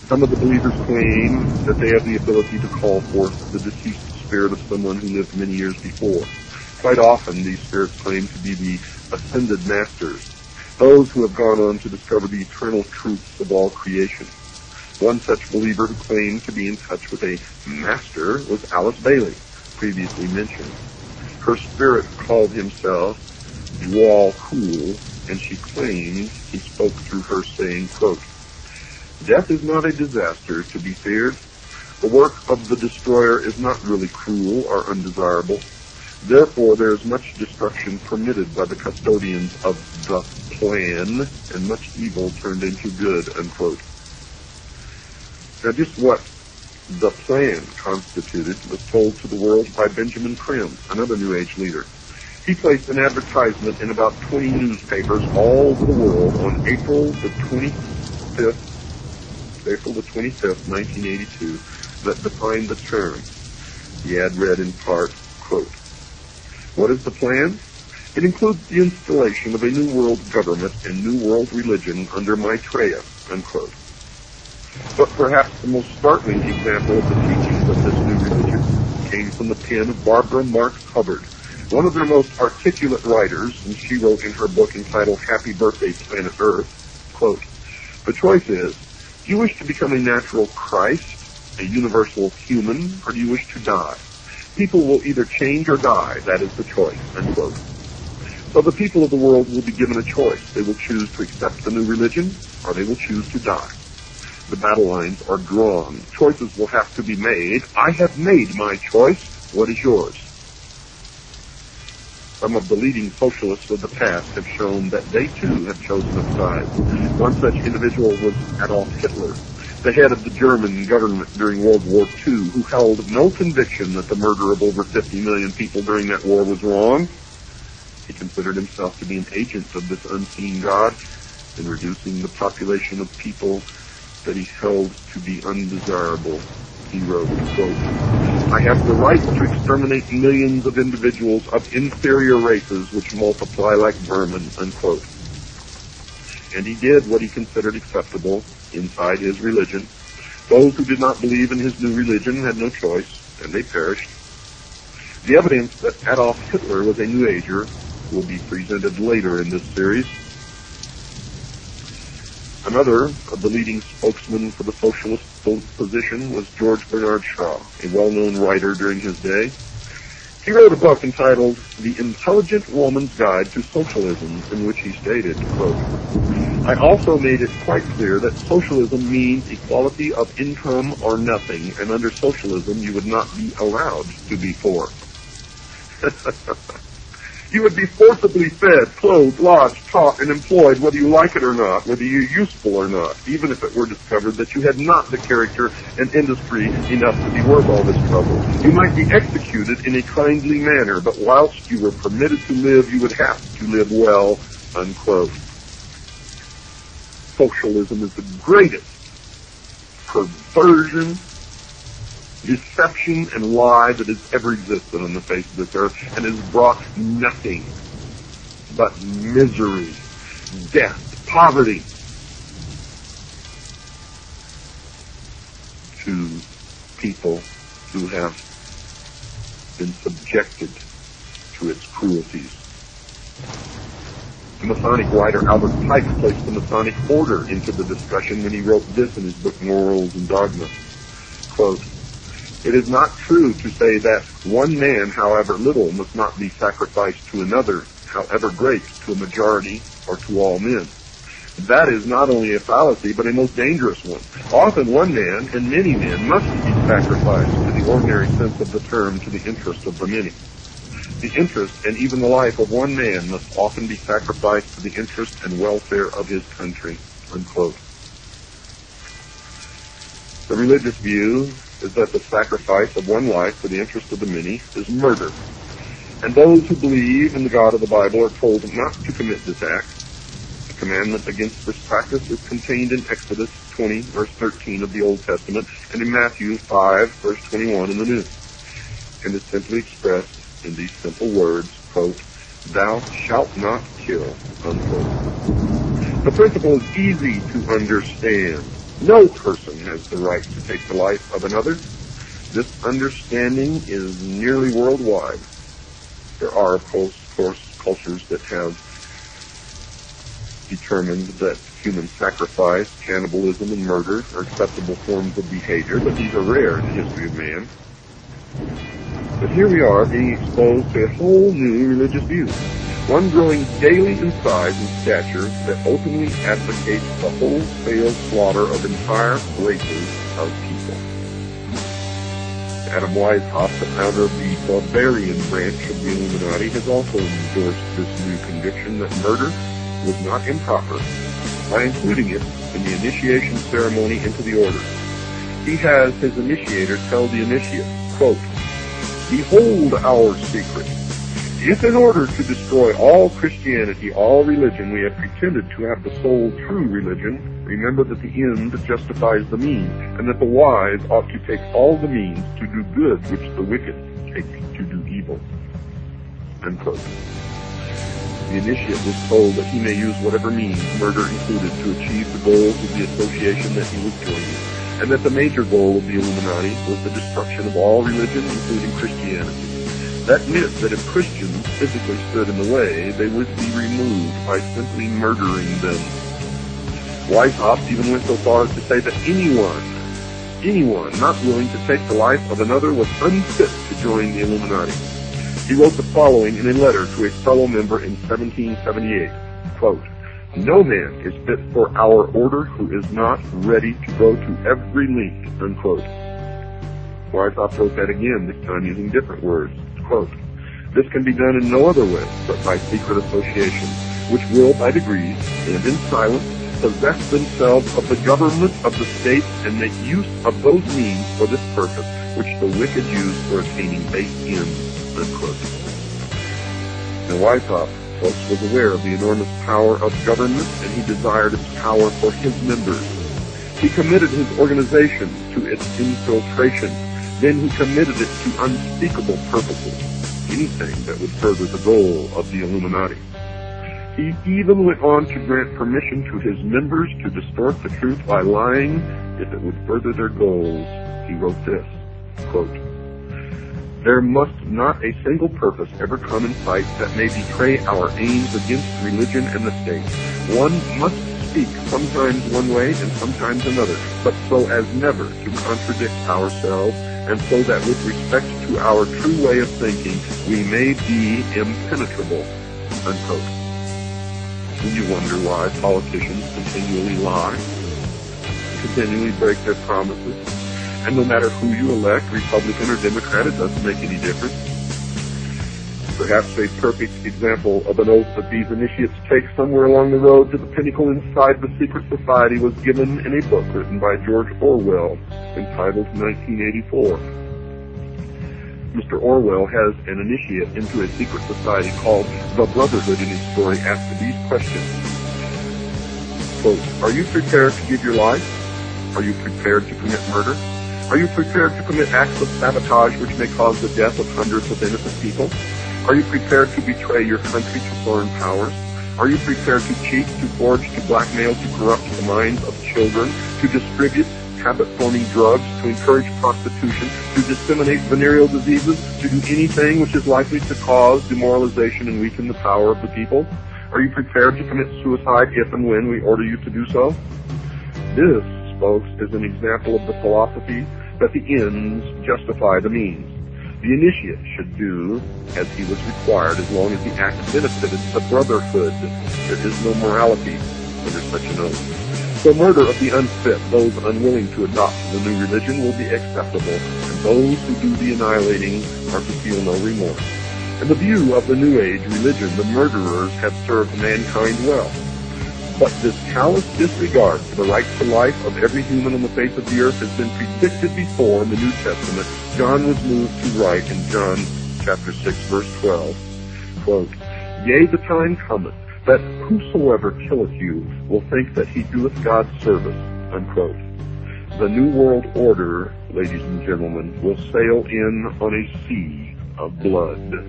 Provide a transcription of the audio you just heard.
Some of the believers claim that they have the ability to call forth the deceased spirit of someone who lived many years before. Quite often, these spirits claim to be the ascended masters, those who have gone on to discover the eternal truths of all creation. One such believer who claimed to be in touch with a master was Alice Bailey, previously mentioned. Her spirit called himself Wall Cool, and she claimed he spoke through her saying, quote, "Death is not a disaster to be feared. The work of the destroyer is not really cruel or undesirable. Therefore, there is much destruction permitted by the custodians of the plan, and much evil turned into good," unquote. Now, just what the plan constituted was told to the world by Benjamin Creme, another New Age leader. He placed an advertisement in about 20 newspapers all over the world on April the 25th, 1982, that defined the term. The ad read in part, quote, "What is the plan? It includes the installation of a new world government and new world religion under Maitreya," unquote. But perhaps the most startling example of the teachings of this new religion came from the pen of Barbara Marx Hubbard, one of their most articulate writers, and she wrote in her book entitled Happy Birthday, Planet Earth, quote, "The choice is, do you wish to become a natural Christ, a universal human, or do you wish to die? People will either change or die. That is the choice," unquote. So the people of the world will be given a choice. They will choose to accept the new religion, or they will choose to die. The battle lines are drawn. Choices will have to be made. I have made my choice. What is yours? Some of the leading socialists of the past have shown that they too have chosen a side. One such individual was Adolf Hitler, the head of the German government during World War II, who held no conviction that the murder of over 50 million people during that war was wrong. He considered himself to be an agent of this unseen God in reducing the population of people that he held to be undesirable. He wrote, quote, "I have the right to exterminate millions of individuals of inferior races which multiply like vermin," unquote. And he did what he considered acceptable inside his religion. Those who did not believe in his new religion had no choice, and they perished. The evidence that Adolf Hitler was a New Ager will be presented later in this series. Another of the leading spokesmen for the socialist position was George Bernard Shaw, a well-known writer during his day. He wrote a book entitled The Intelligent Woman's Guide to Socialism, in which he stated, quote, "I also made it quite clear that socialism means equality of income or nothing, and under socialism you would not be allowed to be poor." You would be forcibly fed, clothed, lodged, taught, and employed whether you like it or not, whether you're useful or not, even if it were discovered that you had not the character and industry enough to be worth all this trouble. You might be executed in a kindly manner, but whilst you were permitted to live, you would have to live well, unquote. Socialism is the greatest perversion, deception, and lie that has ever existed on the face of this earth, and has brought nothing but misery, death, poverty to people who have been subjected to its cruelties. The Masonic writer Albert Pike placed the Masonic order into the discussion when he wrote this in his book Morals and Dogma. Quote, "It is not true to say that one man, however little, must not be sacrificed to another, however great, to a majority or to all men. That is not only a fallacy, but a most dangerous one. Often one man, and many men, must be sacrificed to the ordinary sense of the term to the interest of the many. The interest and even the life of one man must often be sacrificed to the interest and welfare of his country," unquote. The religious view is that the sacrifice of one life for the interest of the many is murder. And those who believe in the God of the Bible are told not to commit this act. The commandment against this practice is contained in Exodus 20, verse 13 of the Old Testament, and in Matthew 5, verse 21 in the New. And is simply expressed in these simple words, quote, "Thou shalt not kill," unquote. The principle is easy to understand. No person has the right to take the life of another. This understanding is nearly worldwide. There are, of course, cultures that have determined that human sacrifice, cannibalism, and murder are acceptable forms of behavior, but these are rare in the history of man. But here we are being exposed to a whole new religious view, one growing daily in size and stature that openly advocates the wholesale slaughter of entire races of people. Adam Weishaupt, the founder of the barbarian branch of the Illuminati, has also endorsed this new conviction that murder was not improper by including it in the initiation ceremony into the order. He has his initiator tell the initiate, quote, "Behold our secret. If in order to destroy all Christianity, all religion, we have pretended to have the sole true religion, remember that the end justifies the means, and that the wise ought to take all the means to do good which the wicked take to do evil." Unquote. The initiate was told that he may use whatever means, murder included, to achieve the goals of the association that he was joining, and that the major goal of the Illuminati was the destruction of all religion, including Christianity. That meant that if Christians physically stood in the way, they would be removed by simply murdering them. Weishaupt even went so far as to say that anyone not willing to take the life of another was unfit to join the Illuminati. He wrote the following in a letter to a fellow member in 1778, quote, "No man is fit for our order who is not ready to go to every length," unquote. Weishaupt wrote that again, this time using different words, quote, "This can be done in no other way but by secret association, which will, by degrees, and in silence, possess themselves of the government of the state and make use of those means for this purpose, which the wicked use for attaining base ends," unquote. Now Weishaupt, folks, was aware of the enormous power of government, and he desired its power for his members. He committed his organization to its infiltration. Then he committed it to unspeakable purposes, anything that would further the goal of the Illuminati. He even went on to grant permission to his members to distort the truth by lying if it would further their goals. He wrote this, quote, "There must not a single purpose ever come in sight that may betray our aims against religion and the state. One must speak sometimes one way and sometimes another, but so as never to contradict ourselves, and so that with respect to our true way of thinking, we may be impenetrable," unquote. Do you wonder why politicians continually lie, continually break their promises? And no matter who you elect, Republican or Democrat, it doesn't make any difference. Perhaps a perfect example of an oath that these initiates take somewhere along the road to the pinnacle inside the secret society was given in a book written by George Orwell entitled 1984. Mr. Orwell has an initiate into a secret society called the Brotherhood in his story asked these questions. Quote, "Are you prepared to give your life? Are you prepared to commit murder? Are you prepared to commit acts of sabotage which may cause the death of hundreds of innocent people? Are you prepared to betray your country to foreign powers? Are you prepared to cheat, to forge, to blackmail, to corrupt the minds of children, to distribute habit-forming drugs, to encourage prostitution, to disseminate venereal diseases, to do anything which is likely to cause demoralization and weaken the power of the people? Are you prepared to commit suicide if and when we order you to do so?" This, folks, is an example of the philosophy that the ends justify the means. The initiate should do as he was required as long as the act benefited the brotherhood. There is no morality under such an oath. So murder of the unfit, those unwilling to adopt the new religion, will be acceptable, and those who do the annihilating are to feel no remorse. In the view of the New Age religion, the murderers have served mankind well. But this callous disregard for the right to life of every human on the face of the earth has been predicted before in the New Testament. John was moved to write in John chapter 6, verse 12, quote, "Yea, the time cometh, that whosoever killeth you will think that he doeth God's service," unquote. The New World Order, ladies and gentlemen, will sail in on a sea of blood.